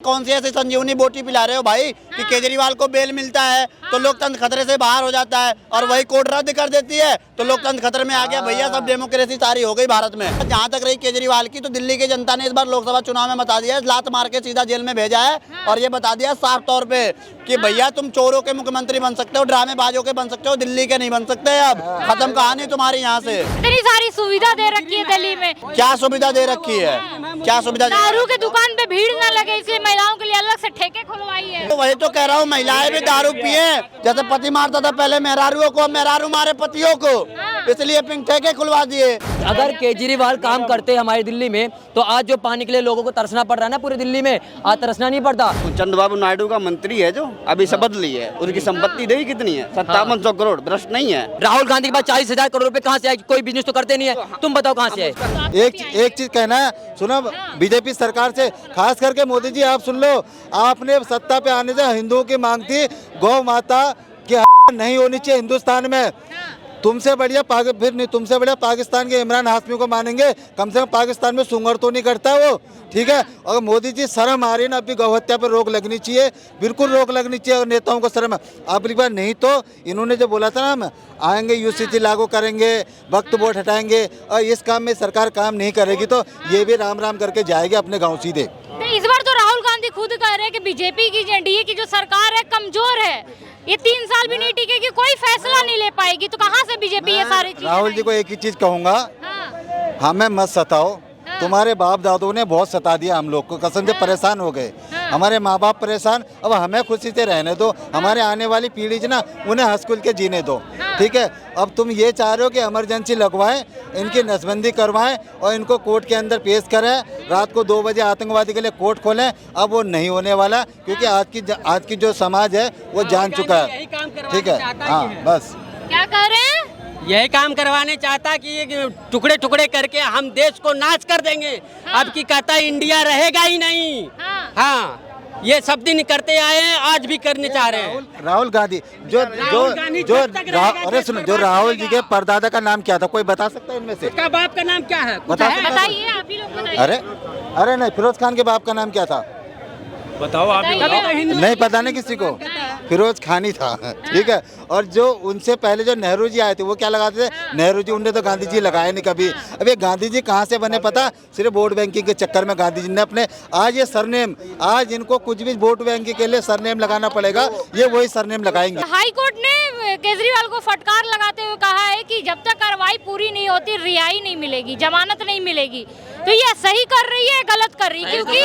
कौन सी ऐसी संजीवनी बोटी पिला रहे हो भाई कि केजरीवाल को बेल मिलता है तो लोकतंत्र खतरे से बाहर हो जाता है और वही कोर्ट रद्द कर देती है तो लोकतंत्र खतरे में आ गया। भैया सब डेमोक्रेसी सारी हो गई भारत में। जहाँ तक रही केजरीवाल की, तो दिल्ली की जनता ने इस बार लोकसभा चुनाव में बता दिया है, लात मार के सीधा जेल में भेजा है और ये बता दिया साफ तौर पे कि भैया तुम चोरों के मुख्यमंत्री बन सकते हो, ड्रामेबाजों के बन सकते हो, दिल्ली के नहीं बन सकते। अब खत्म कहानी तुम्हारी यहाँ से। इतनी सारी सुविधा दे रखी है दिल्ली में। क्या सुविधा दे रखी है? क्या सुविधा? दारू के दुकान पे भीड़ न लगे इसलिए महिलाओं के लिए अलग से ठेके खुलवाई है। तो वही तो कह रहा हूँ, महिलाएं भी दारू पिए। जैसे पति मारता था पहले मेहरारुओं को, मेहरारू मारे पतियों को, इसलिए पिंक ठेके खुलवा दिए। अगर केजरीवाल काम करते हमारी दिल्ली में तो आज जो पानी के लिए लोगों को तरसना पड़ रहा है ना पूरी दिल्ली में, आज तरसना नहीं पड़ता। चंद्रबाबू नायडू का मंत्री है जो अभी शपथ ली है, उसकी संपत्ति देखी कितनी है, 5700 करोड़। भ्रष्ट नहीं है। राहुल गांधी के पास 40,000 करोड़ रुपए कहाँ से आए? कोई बिजनेस तो करते नहीं है, तुम बताओ कहाँ से आए? एक चीज कहना है, सुनो, बीजेपी सरकार से खास करके मोदी जी आप सुन लो, आपने सत्ता पे आने से हिंदुओं की मांग थी गौ माता की नहीं होनी चाहिए हिंदुस्तान में। तुमसे बढ़िया फिर नहीं, तुमसे बढ़िया पाकिस्तान के इमरान हाशमी को मानेंगे। कम से कम पाकिस्तान में सुंगर तो नहीं करता वो, ठीक है। और मोदी जी शर्म आ रही है ना, अभी गौ हत्या पर रोक लगनी चाहिए, बिल्कुल रोक लगनी चाहिए। और नेताओं को शर्म है अब की बार, नहीं तो इन्होंने जो बोला था ना हम आएंगे यूसीसी लागू करेंगे, वक्त वोट हटाएंगे, और इस काम में सरकार काम नहीं करेगी तो ये भी राम राम करके जाएगी अपने गाँव सीधे। इस बार तो राहुल गांधी खुद कह रहे हैं कि बीजेपी की एनडीए की जो सरकार है कमजोर है, ये 3 साल भी नहीं टिकेगी, कोई फैसला नहीं ले पाएगी। तो कहाँ से बीजेपी ये सारी चीजें? राहुल जी को एक ही चीज कहूँगा, हाँ। हमें मत सताओ। तुम्हारे बाप दादों ने बहुत सता दिया हम लोग को, कसम से परेशान हो गए। हमारे माँ बाप परेशान, अब हमें खुशी से रहने दो, हमारे आने वाली पीढ़ी ना उन्हें हंस खुल के जीने दो, ठीक है। अब तुम ये चाह रहे हो कि इमरजेंसी लगवाएं, इनकी नसबंदी करवाएं और इनको कोर्ट के अंदर पेश करें, रात को 2 बजे आतंकवादी के लिए कोर्ट खोलें। अब वो नहीं होने वाला, क्योंकि आज की जो समाज है वो जान चुका है, ठीक है। हाँ बस क्या कह रहे हैं? यही काम करवाने चाहता कि ये टुकड़े टुकड़े करके हम देश को नाश कर देंगे। अब की कहता इंडिया रहेगा ही नहीं। हाँ, ये सब दिन करते आए हैं, आज भी करने चाह रहे हैं। राहुल गांधी अरे सुनो, जो राहुल जी के परदादा का नाम क्या था, कोई बता सकता है इनमें से? उसका बाप का नाम क्या है? बता सकता है? बताइए, आप ही लोग बताइए। अरे नहीं, फिरोज खान के बाप का नाम क्या था? बताओ आप। नहीं पता नहीं किसी को, फिरोज खान ही था, ठीक है। और जो उनसे पहले जो नेहरू जी आए थे वो क्या लगाते थे? नेहरू जी, उनने तो गांधी जी लगाए नहीं कभी। अब ये गांधी जी कहाँ से बने पता? सिर्फ वोट बैंकिंग के चक्कर में गांधी जी ने अपने आज ये सरनेम, आज इनको कुछ भी वोट बैंकिंग के लिए सरनेम लगाना पड़ेगा, ये वही सरनेम लगाएंगे। हाई कोर्ट ने केजरीवाल को फटकार लगाते हुए कहा है कि जब तक कार्रवाई पूरी नहीं होती रिहाई नहीं मिलेगी, जमानत नहीं मिलेगी। तो ये सही कर रही है, गलत कर रही है? क्योंकि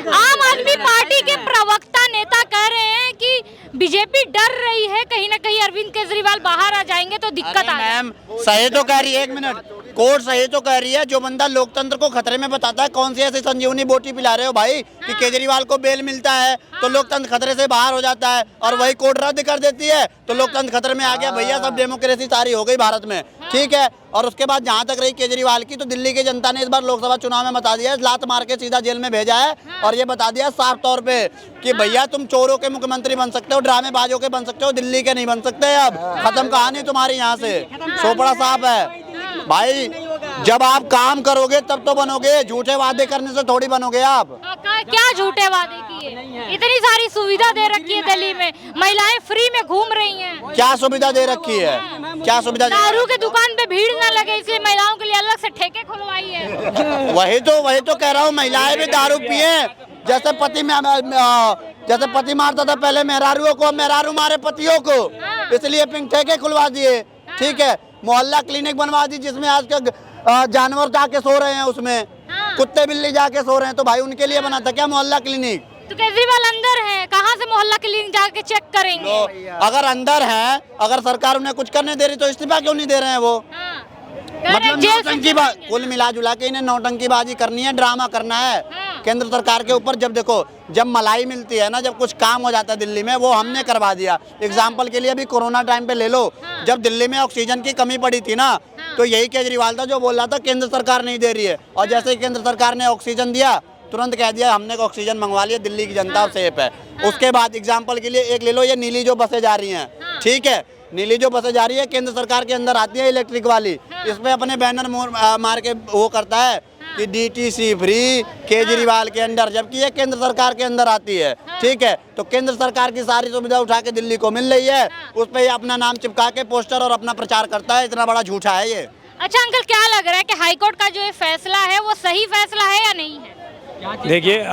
आम आदमी पार्टी के प्रवक्ता नेता कह रहे हैं कि बीजेपी डर रही है कहीं ना कहीं अरविंद केजरीवाल बाहर आ जाएंगे तो दिक्कत आ। मैम सही तो कह रही है, 1 मिनट, कोर्ट सही तो कह रही है। जो बंदा लोकतंत्र को खतरे में बताता है, कौन सी ऐसी संजीवनी बोटी पिला रहे हो भाई कि केजरीवाल को बेल मिलता है तो लोकतंत्र खतरे से बाहर हो जाता है और वही कोर्ट रद्द कर देती है तो लोकतंत्र खतरे में आ गया। भैया सब डेमोक्रेसी सारी हो गई भारत में, ठीक है। और उसके बाद जहाँ तक रही केजरीवाल की, तो दिल्ली की जनता ने इस बार लोकसभा चुनाव में बता दिया है, लात मार के सीधा जेल में भेजा है और ये बता दिया साफ तौर पे कि भैया तुम चोरों के मुख्यमंत्री बन सकते हो, ड्रामेबाजों के बन सकते हो, दिल्ली के नहीं बन सकते। अब खत्म कहानी तुम्हारी यहाँ से, सोपड़ा साफ है भाई। जब आप काम करोगे तब तो बनोगे, झूठे वादे करने से थोड़ी बनोगे आप। क्या झूठे वादे किए? इतनी सारी सुविधा दे रखी है दिल्ली में, महिलाएं फ्री में घूम रही हैं। क्या सुविधा दे रखी है? क्या सुविधा? दारू के दुकान पे भीड़ न लगे इसलिए महिलाओं के लिए अलग से ठेके खुलवाई है। वही तो कह रहा हूँ, महिलाएं भी दारू पिए। जैसे पति मारता था पहले मेहरारुओं को, मेहरारू मारे पतियों को, इसलिए पिंक ठेके खुलवा दिए, ठीक है। मोहल्ला क्लिनिक बनवा दी जिसमें आज का जानवर जाके सो रहे हैं, उसमें कुत्ते बिल्ली जाके सो रहे हैं, तो भाई उनके लिए बना था क्या मोहल्ला क्लिनिक? तो केजरीवाल अंदर है, कहाँ से मोहल्ला क्लिनिक जाके चेक करेंगे? तो अगर अंदर है, अगर सरकार उन्हें कुछ करने दे रही तो इस्तीफा क्यों नहीं दे रहे हैं वो? मतलब नौटंकी कुल मिला जुला के इन्हें नौटंकीबाजी करनी है, ड्रामा करना है केंद्र सरकार के ऊपर। जब देखो, जब मलाई मिलती है ना, जब कुछ काम हो जाता है दिल्ली में, वो हमने करवा दिया। एग्जाम्पल के लिए अभी कोरोना टाइम पे ले लो, जब दिल्ली में ऑक्सीजन की कमी पड़ी थी ना, तो यही केजरीवाल था जो बोल रहा था केंद्र सरकार नहीं दे रही है, और जैसे ही केंद्र सरकार ने ऑक्सीजन दिया तुरंत कह दिया हमने ऑक्सीजन मंगवा लिया, दिल्ली की जनता सेफ है। उसके बाद एग्जाम्पल के लिए एक ले लो, ये नीली जो बसें जा रही हैं, ठीक है, नीली जो बसें जा रही है केंद्र सरकार के अंदर आती है इलेक्ट्रिक वाली, इसमें अपने बैनर मार के वो करता है कि डीटीसी फ्री केजरीवाल के अंडर, जबकि ये केंद्र सरकार के अंदर आती है। ठीक है, तो केंद्र सरकार की सारी सुविधा उठा के दिल्ली को मिल रही है, उस पर ये अपना नाम चिपका के पोस्टर और अपना प्रचार करता है। इतना बड़ा झूठा है ये। अच्छा अंकल, क्या लग रहा है कि हाईकोर्ट का जो ये फैसला है वो सही फैसला है या नहीं है? देखिए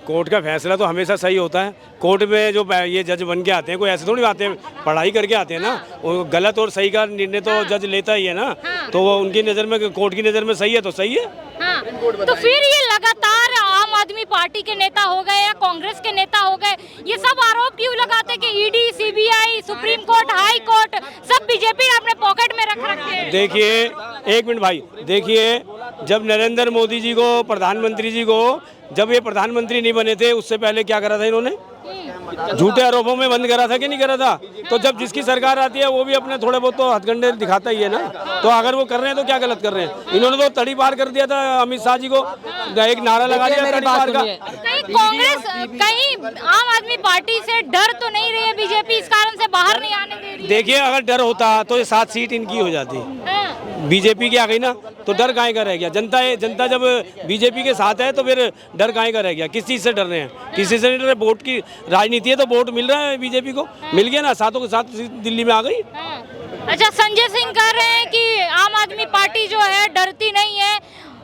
कोर्ट का फैसला तो हमेशा सही होता है। कोर्ट में जो ये जज बन के आते हैं, कोई ऐसे थोड़ी आते हैं, पढ़ाई करके आते हैं ना। वो गलत और सही का निर्णय तो जज लेता ही है ना। तो वो उनकी नज़र में, कोर्ट की नज़र में सही है तो सही है। हाँ, तो फिर ये लगातार आम आदमी पार्टी के नेता हो गए या कांग्रेस के नेता हो गए, ये सब आरोप क्यों लगाते हैं कि ED, CBI, supreme court, high court सब बीजेपी ने अपने पॉकेट में रख रखे हैं? देखिए एक मिनट भाई, देखिए जब नरेंद्र मोदी जी को, प्रधानमंत्री जी को, जब ये प्रधानमंत्री नहीं बने थे उससे पहले क्या करा था इन्होंने? झूठे आरोपों में बंद करा था कि नहीं करा था? तो जब जिसकी सरकार आती है वो भी अपने थोड़े बहुत तो हथकंडे दिखाता ही है ना। तो अगर वो कर रहे हैं तो क्या गलत कर रहे हैं? इन्होंने तो तड़ी पार कर दिया था अमित शाह जी को, एक नारा लगा दिया तड़ी पार का। कहीं कांग्रेस, कहीं आम आदमी पार्टी से डर तो नहीं रही है बीजेपी, इस कारण से बाहर नहीं आने दे रही? देखिए अगर डर होता तो ये 7 सीट इनकी हो जाती। बीजेपी की आ गई ना, तो डर काहे का रह गया? जनता जब बीजेपी के साथ है तो फिर डर काहे का रह गया? किस चीज़ से डर रहे हैं? किसी से नहीं डर रहे। वोट की राजनीति है तो वोट मिल रहा है बीजेपी को, मिल गया ना, 7 के 7 दिल्ली में आ गई। अच्छा, संजय सिंह कह रहे हैं कि आम आदमी पार्टी जो है डरती नहीं है,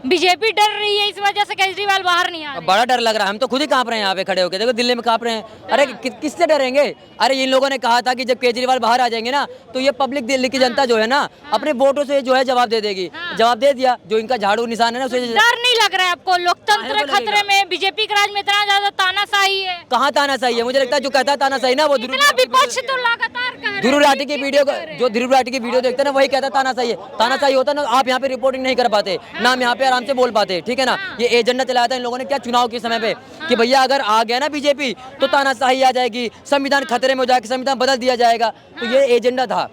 बीजेपी डर रही है, इस वजह से केजरीवाल बाहर नहीं आ रहे। बड़ा डर लग रहा है, हम तो खुद ही कांप रहे हैं यहाँ पे खड़े होकर। देखो दिल्ली में कांप रहे हैं। अरे किससे डरेंगे? अरे इन लोगों ने कहा था कि जब केजरीवाल बाहर आ जाएंगे ना तो ये पब्लिक, दिल्ली की जनता जो है ना अपने वोटों से जो है जवाब दे देगी। जवाब दे दिया, जो इनका झाड़ू निशान है ना उसे। डर नहीं लग रहा है आपको? लोकतंत्र खतरे में, बीजेपी के राज में इतना ज्यादा तानाशाही है। कहाँ तानाशाही है? मुझे लगता है जो कहता है तानाशाही ना, वो विपक्ष तो लगातार कह रहे हैं। ध्रुव राठी की वीडियो, जो ध्रुव राठी की वीडियो देखते हैं ना वही कहता है तानाशाही है। तानाशाही होता ना, आप यहाँ पे रिपोर्टिंग नहीं कर पाते ना, हम यहाँ पे आराम से बोल पाते। ठीक है ना, ये एजेंडा चलाया था इन लोगों ने क्या चुनाव के समय पे कि भैया अगर आ गया ना बीजेपी तो तानाशाही आ जाएगी, संविधान खतरे में हो जाएगा, संविधान बदल दिया जाएगा। तो ये एजेंडा था,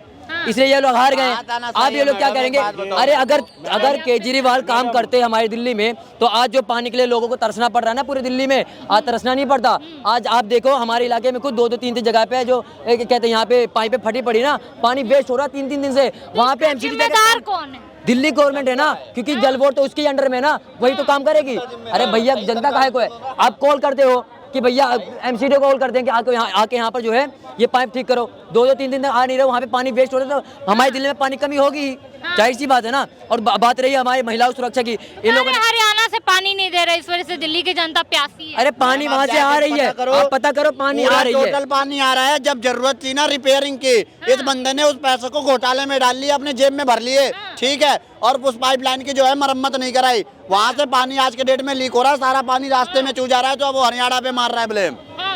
इसलिए ये लोग हार गए। अब ये लोग क्या करेंगे? अरे अगर केजरीवाल काम करते हमारी दिल्ली में तो आज जो पानी के लिए लोगों को तरसना पड़ रहा है ना पूरी दिल्ली में, आज तरसना नहीं पड़ता। आज आप देखो हमारे इलाके में खुद 2-3 जगह पे जो कहते हैं यहाँ पे पाइप पे फटी पड़ी ना, पानी वेस्ट हो रहा है 3 दिन से। वहाँ पे जिम्मेदार कौन है? दिल्ली गवर्नमेंट है ना, क्योंकि जल बोर्ड तो उसके अंडर में ना, वही तो काम करेगी। अरे भैया जनता काहे को है? आप कॉल करते हो कि भैया एमसीडी को कॉल करते हैं कि आके यहाँ पर जो है ये पाइप ठीक करो। 2-3 दिन तक आ नहीं रहे, वहाँ पे पानी वेस्ट हो रहा है। तो हमारी दिल्ली में पानी कमी होगी, जाहिर सी बात है ना। और बात रही है हमारी महिलाओं सुरक्षा की, इन लोगों ने हरियाणा से पानी नहीं दे रहे, इस वजह से दिल्ली की जनता प्यासी है। अरे पानी वहाँ से आ रही है, आप पता करो, पानी आ रही है। टोटल पानी आ रहा है। जब जरूरत थी ना रिपेयरिंग की, इस बंदे ने उस पैसे को घोटाले में डाल लिया, अपने जेब में भर लिए। ठीक है, और उस पाइपलाइन की जो है मरम्मत नहीं कराई। वहाँ से पानी आज के डेट में लीक हो रहा है, सारा पानी रास्ते में चू जा रहा है। तो वो हरियाणा पे मार रहा है ब्लेम।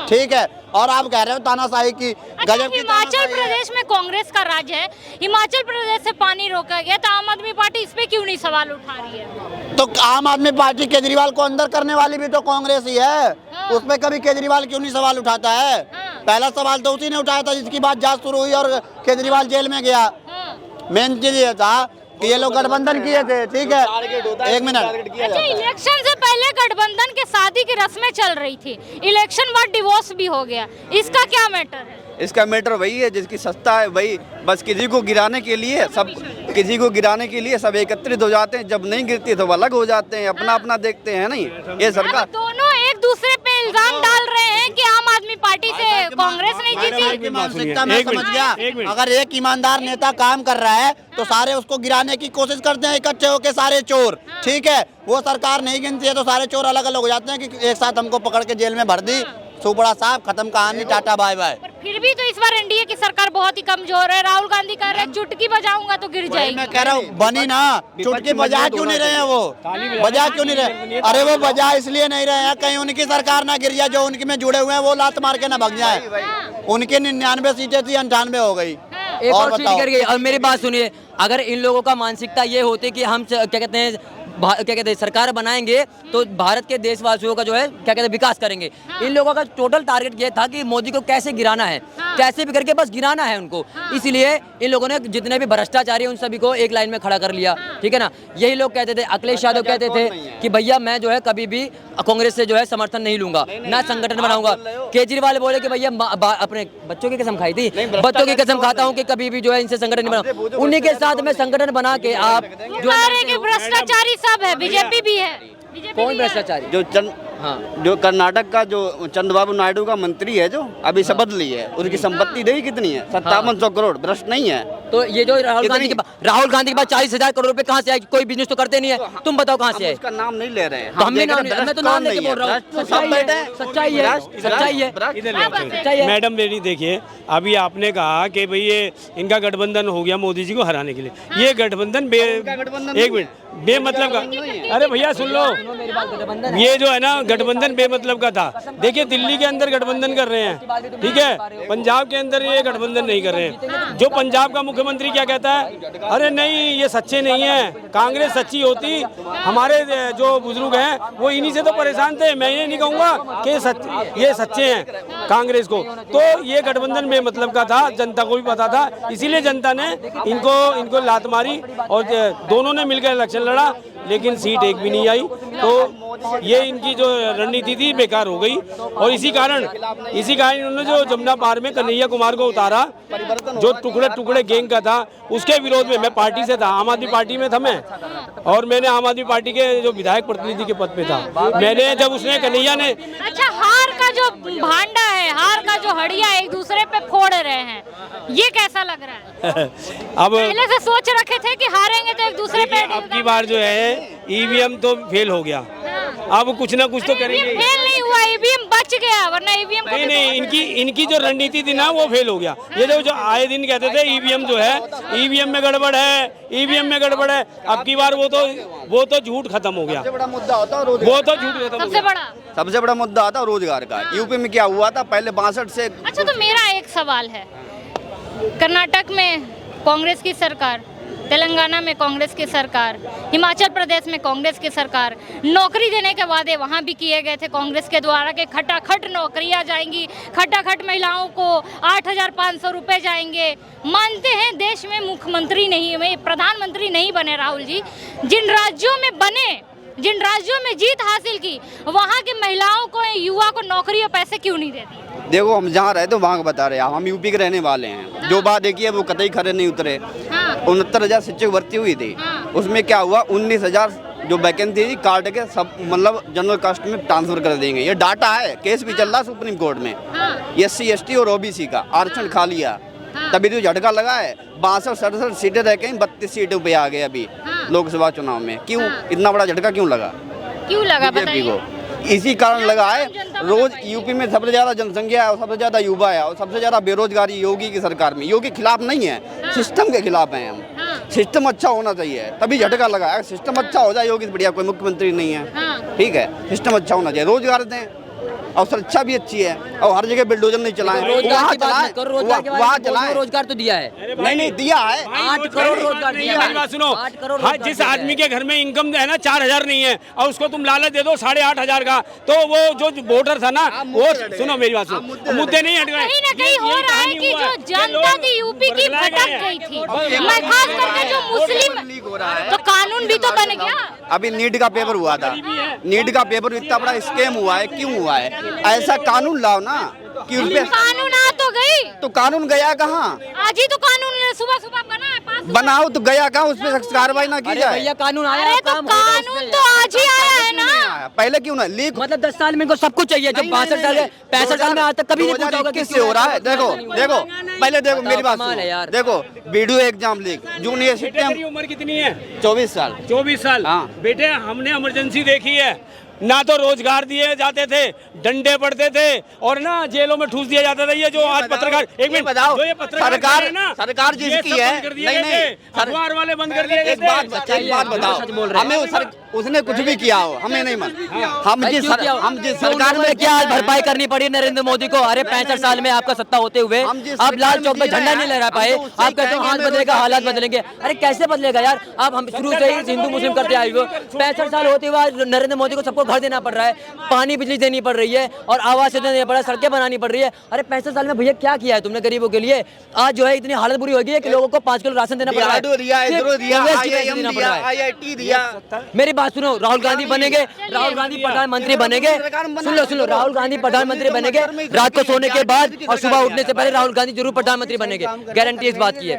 ठीक है, और आप कह रहे हो तानाशाही की। अच्छा, हिमाचल प्रदेश में कांग्रेस का राज है, हिमाचल प्रदेश से पानी रोका गया, तो आम आदमी पार्टी इस पे क्यों नहीं सवाल उठा रही है? तो आम आदमी पार्टी केजरीवाल को अंदर करने वाली भी तो कांग्रेस ही है। उस पे कभी केजरीवाल क्यों नहीं सवाल उठाता है? पहला सवाल तो उसी ने उठाया था जिसकी बात जांच शुरू हुई और केजरीवाल जेल में गया। मेन चीज ये था कि ये लोग गठबंधन किए थे। ठीक है, एक मिनट। अच्छा, इलेक्शन से पहले गठबंधन के शादी की रस्में चल रही थी, इलेक्शन बाद डिवोर्स भी हो गया, इसका क्या मैटर है? इसका मैटर वही है जिसकी सत्ता है वही, बस किसी को गिराने के लिए सब, किसी को गिराने के लिए सब एकत्रित हो जाते हैं। जब नहीं गिरती तो अलग हो जाते हैं, अपना अपना देखते हैं। नहीं, ये सरकार दोनों एक दूसरे पे इल्जाम डाल रहे हैं कि आम आदमी पार्टी से कांग्रेस नहीं जीती। मानसिकता मैं समझ गया। अगर एक ईमानदार नेता काम कर रहा है तो सारे उसको गिराने की कोशिश करते हैं, इकट्ठे होके सारे चोर। ठीक है, वो सरकार नहीं गिनती है तो सारे चोर अलग अलग हो जाते हैं कि एक साथ हमको पकड़ के जेल में भर दी, सुपड़ा साहब, खत्म कहानी, टाटा बाय बाय। फिर भी तो इस बार एनडीए की सरकार बहुत ही कमजोर है। राहुल गांधी कह रहे हैं चुटकी बजाऊंगा तो गिर जाएगी। मैं कह रहा हूँ बनी ना, चुटकी बजा क्यों नहीं रहे हैं? वो बजा क्यों नहीं रहे? अरे वो बजा इसलिए नहीं रहे हैं कहीं उनकी सरकार ना गिर जाए, जो उनकी में जुड़े हुए हैं वो लात मार के ना भग जाए। उनकी 99 सीटें थी, 98 हो गई। एक और सीट गिर गई। और मेरी बात सुनिए, अगर इन लोगों का मानसिकता ये होती कि हम क्या कहते हैं सरकार बनाएंगे तो भारत के देशवासियों का जो है क्या कहते हैं विकास करेंगे। इन लोगों का टोटल टारगेट ये था कि मोदी को कैसे गिराना है, कैसे भी करके बस गिराना है उनको। इसलिए इन लोगों ने जितने भी भ्रष्टाचारी उन सभी को एक लाइन में खड़ा कर लिया। ठीक है ना, यही लोग कहते थे, अखिलेश यादव कहते थे कि भैया मैं जो है कभी भी कांग्रेस से जो है समर्थन नहीं लूंगा, ना संगठन बनाऊंगा। केजरीवाल बोले कि भैया अपने बच्चों की कसम खाई थी, बच्चों की कसम खाता हूँ कि कभी भी जो है इनसे संगठन नहीं बना। उन्हीं के साथ में संगठन बना के आप जो भ्रष्टाचारी सब है, बीजेपी भी है, बीजेपी कौन भी है। भ्रष्टाचारी? जो कर्नाटक का जो चंद्रबाबू नायडू का मंत्री है, जो अभी शपथ ली है, उसकी संपत्ति देखी कितनी है? 5700 करोड़। भ्रष्ट नहीं है? तो ये जो राहुल गांधी के बाद 40,000 करोड़ रुपए कहाँ से आए? कोई बिजनेस तो करते नहीं है, तुम बताओ कहाँ से आए? उसका नाम नहीं ले रहे हैं। तो हमने नाम, मैं तो नाम लेके बोल रहा हूँ। सच्चाई है, सच्चाई है। इधर मैडम मेरी देखिए, अभी आपने कहा कि भाई ये इनका गठबंधन हो गया मोदी जी को हराने के लिए। ये गठबंधन एक मिनट बेमतलब का, अरे भैया सुन लो, ये जो है ना गठबंधन बेमतलब का था। देखिए दिल्ली के अंदर गठबंधन कर रहे हैं, ठीक है, पंजाब के अंदर ये गठबंधन नहीं कर रहे हैं। जो पंजाब का मुख्यमंत्री क्या कहता है, अरे नहीं ये सच्चे नहीं है, कांग्रेस सच्ची होती, हमारे जो बुजुर्ग हैं वो इन्हीं से तो परेशान थे। मैं ये नहीं कहूँगा कि ये सच्चे हैं कांग्रेस को। तो ये गठबंधन बेमतलब का था, जनता को भी पता था, इसीलिए जनता ने इनको लात मारी और दोनों ने मिलकर इलेक्शन लड़ा, लेकिन सीट एक भी नहीं आई। तो ये इनकी जो रणनीति थी बेकार हो गई। और इसी कारण इन्होंने जो जमुना पार में कन्हैया कुमार को उतारा, जो टुकड़े टुकड़े गैंग का था, उसके विरोध में मैं पार्टी से था, आम आदमी पार्टी में था मैं, और मैंने आम आदमी पार्टी के जो विधायक प्रतिनिधि के पद पे था। मैंने जब उसने कन्हैया ने अच्छा, हार का जो भांडा है, हार का जो हड़िया एक दूसरे पे फोड़ रहे हैं, ये कैसा लग रहा है? अब पहले से सोच रखे थे कि हारेंगे तो एक दूसरे पे। अब की बार जो है ईवीएम तो फेल हो गया, अब कुछ ना कुछ तो करेंगे। फेल नहीं हुआ, ईवीएम बच गया, वरना ईवीएम नहीं, इनकी जो रणनीति थी ना वो फेल हो गया। ये जो आए दिन कहते थे ईवीएम जो है, ईवीएम में गड़बड़ है, ईवीएम में गड़बड़ है, अब की बार वो तो झूठ खत्म हो गया। सबसे बड़ा मुद्दा होता है वो तो झूठ खत्म हो सबसे गया। सबसे बड़ा मुद्दा आता है रोजगार का। यूपी में क्या हुआ था पहले 62 से। अच्छा, तो मेरा एक सवाल है, कर्नाटक में कांग्रेस की सरकार, तेलंगाना में कांग्रेस की सरकार, हिमाचल प्रदेश में कांग्रेस की सरकार, नौकरी देने के वादे वहाँ भी किए गए थे कांग्रेस के द्वारा कि खटाखट नौकरियाँ जाएंगी, खटाखट महिलाओं को 8,500 रुपये जाएंगे। मानते हैं देश में मुख्यमंत्री नहीं, प्रधानमंत्री नहीं बने राहुल जी, जिन राज्यों में बने, जिन राज्यों में जीत हासिल की, वहाँ की महिलाओं को, युवा को नौकरी और पैसे क्यों नहीं देती? देखो हम जहाँ रहते वहाँ का बता रहे हैं, हम यूपी के रहने वाले हैं। जो बात देखी है वो कतई खरे नहीं उतरे। 69,000 शिक्षक भर्ती हुई थी, उसमें क्या हुआ, 19,000 जो वैकेंसी थी काट के सब मतलब जनरल कास्ट में ट्रांसफर कर देंगे। ये डाटा है, केस भी चल रहा है सुप्रीम कोर्ट में। SC ST और OBC का आरक्षण खा लिया, तभी तो झटका लगा है। 62-67 सीटें रह गई, 32 सीटों पे आ गए अभी लोकसभा चुनाव में। क्यों इतना बड़ा झटका क्यों लगा बीजेपी को? इसी कारण लगा है। रोज यूपी में सबसे ज्यादा जनसंख्या है और सबसे ज्यादा युवा है और सबसे ज्यादा बेरोजगारी योगी की सरकार में। योगी के खिलाफ नहीं है, सिस्टम के खिलाफ हैं हम। सिस्टम अच्छा होना चाहिए तभी झटका लगा है। सिस्टम अच्छा हो जाए, योगी से बढ़िया कोई मुख्यमंत्री नहीं है, ठीक है। सिस्टम अच्छा होना चाहिए, रोजगार दें और सुरक्षा भी अच्छी है और हर जगह बिल्डोजर नहीं चलाएं। वहाँ चलाएं, रोजगार तो दिया है। नहीं दिया है, 8 करोड़ रोजगार दिया है। मेरी बात सुनो, हाँ, जिस आदमी के घर में इनकम है ना 4,000 नहीं है और उसको तुम लालच दे दो 8,500 का, तो वो जो वोटर था ना वो, सुनो मेरी बात सुनो, मुद्दे नहीं हट गए। कहीं ना कहीं हो रहा है कि जो जनता थी यूपी की भटक गई थी, मैं खास करके जो मुस्लिम, तो कानून भी तो बन गया। अभी नीट का पेपर हुआ था, नीट का पेपर इतना बड़ा स्कैम हुआ है, क्यों हुआ है? ऐसा कानून लाओ ना कि उस पे कानून आ तो गई, तो कानून गया कहाँ? आज ही तो कानून सुबह बना है, बनाओ तो गया कहाँ? उस पे कार्रवाई ना की जाए। भैया कानून आया, अरे तो कानून तो आज ही आया है ना, पहले क्यों ना लीक? मतलब 10 साल में इनको सब कुछ चाहिए। जब 62 साल 65 साल में आज तक कभी नहीं पूछा होगा किससे हो रहा है। देखो पहले देखो मेरी बात सुनो, यार। देखो वीडियो एग्जाम लीक जूनियर तेरी उम्र कितनी है? 24 साल। 24 साल। हाँ। बेटे हमने इमरजेंसी देखी है, ना तो रोजगार दिए जाते थे, डंडे पड़ते थे और ना जेलों में ठूस दिया जाता था। ये जो आज पत्रकार, एक मिनट बताओ, जो ये पत्रकार है ना, सरकार जिसकी है, नहीं अखबार वाले बंद कर दिए गए थे। एक बात बताओ, हमें उसने कुछ भी किया हो हमें नहीं मन, हम जिस सरकार में क्या भरपाई करनी पड़ी नरेंद्र मोदी को? अरे 65 साल में आपका सत्ता होते हुए आप लाल चौक में झंडा नहीं लहरा पाए। आप कहते हो हाथ बदलेगा, हालात बदलेंगे। अरे कैसे बदलेगा यार? आप हम शुरू से ही हिंदू मुस्लिम करते आए हो। 65 साल होते हुए नरेंद्र मोदी को सबको घर देना पड़ रहा है, पानी बिजली देनी पड़ रही है और आवास देना पड़ रहा है, सड़कें बनानी पड़ रही है। अरे 65 साल में भैया क्या किया है तुमने गरीबों के लिए? आज जो है इतनी हालत बुरी हो गई है कि लोगों को 5 किलो राशन देना पड़ रहा है। मेरी बात सुनो, राहुल गांधी बनेंगे, राहुल गांधी प्रधानमंत्री बनेंगे। सुन लो, राहुल गांधी प्रधानमंत्री बनेंगे। रात को सोने के बाद और सुबह उठने से पहले राहुल गांधी जरूर प्रधानमंत्री बनेंगे, गारंटी इस बात की है।